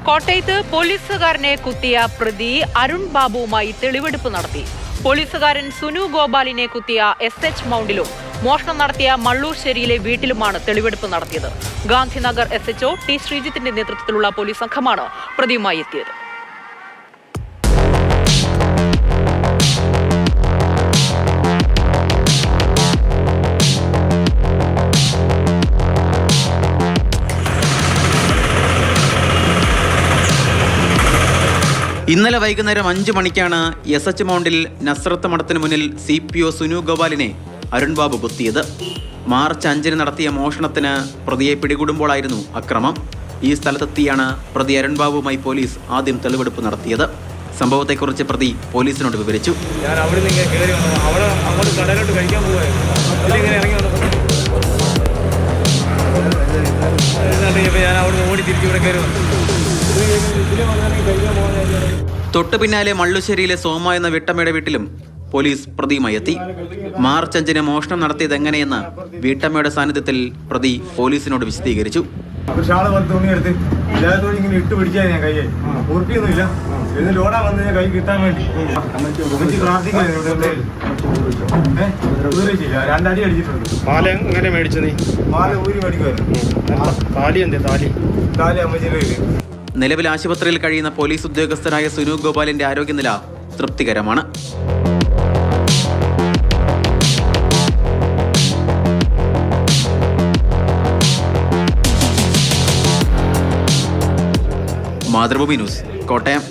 കോട്ടയത്ത് പോലീസുകാരനെ കുത്തിയ പ്രതി അരുൺ ബാബുവുമായി തെളിവെടുപ്പ് നടത്തി. പോലീസുകാരൻ സുനു ഗോപാലിനെ കുത്തിയ SH മൗണ്ടിലും മോഷണം നടത്തിയ മള്ളൂർശ്ശേരിയിലെ വീട്ടിലുമാണ് തെളിവെടുപ്പ് നടത്തിയത്. ഗാന്ധിനഗർ SHO T ശ്രീജിത്തിന്റെ നേതൃത്വത്തിലുള്ള പോലീസ് സംഘമാണ് പ്രതിയുമായി എത്തിയത്. ഇന്നലെ വൈകുന്നേരം 5 മണിക്കാണ് SH മൗണ്ടിൽ നസ്രത്ത് മഠത്തിന് മുന്നിൽ CPO സുനു ഗോപാലിനെ അരുൺ ബാബു കുത്തിയത്. മാർച്ച് 5-ന് നടത്തിയ മോഷണത്തിന് പ്രതിയെ പിടികൂടുമ്പോഴായിരുന്നു അക്രമം. ഈ സ്ഥലത്തെത്തിയാണ് പ്രതി അരുൺ ബാബുവുമായി പോലീസ് ആദ്യം തെളിവെടുപ്പ് നടത്തിയത്. സംഭവത്തെക്കുറിച്ച് പ്രതി പോലീസിനോട് വിവരിച്ചു. ഞാൻ അവിടെ നിന്ന് കയറി അങ്ങോട്ട് കടയിലോട്ട് കഴിക്കാൻ പോകുമായിരുന്നു. ഞാൻ അവിടെ ഓടി തിരിച്ച് ഇവിടെ കയറി വന്നു. തൊട്ടു പിന്നാലെ മള്ളുശ്ശേരിയിലെ സോമ എന്ന വീട്ടമ്മയുടെ വീട്ടിലും പോലീസ് പ്രതിയുമായി എത്തി. മാർച്ച് 5-ന് മോഷണം നടത്തിയത് എങ്ങനെയെന്ന് വീട്ടമ്മയുടെ സാന്നിധ്യത്തിൽ പ്രതി പോലീസിനോട് വിശദീകരിച്ചു. തുണിയെടുത്ത് ഇങ്ങനെ ഇട്ട് പിടിച്ചാൽ ഞാൻ കൈ ഉറപ്പിയൊന്നുമില്ല. എന്നിട്ട് ഓടാൻ വന്ന് ഞാൻ കൈ കിട്ടാൻ വേണ്ടി രണ്ടടി അടിച്ചിട്ടുണ്ട്. മാല എങ്ങനെ മേടിച്ചു? നീ മാല ഊരി മേടിക്കുമായിരുന്നു. താലി എന്തേ? താലി അമ്മച്ചിയുടെ കയ്യിൽ. നിലവിൽ ആശുപത്രിയിൽ കഴിയുന്ന പോലീസ് ഉദ്യോഗസ്ഥനായ സുനു ഗോപാലിന്റെ ആരോഗ്യനില തൃപ്തികരമാണ്. മാതൃഭൂമി ന്യൂസ്, കോട്ടയം.